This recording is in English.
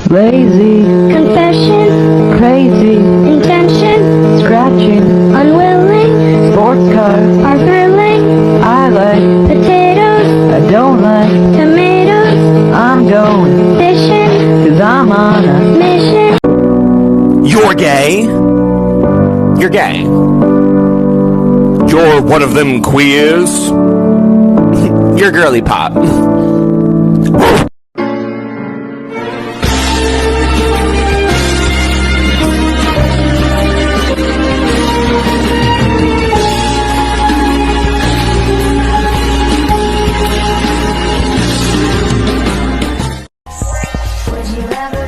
Lazy, confession, crazy, intention, scratching, unwilling, sports cars. are thrilling, I like, potatoes, I don't like, tomatoes, I'm going, fishing, 'cause I'm on a mission. You're gay. You're gay. You're one of them queers. You're girly pop. Would you ever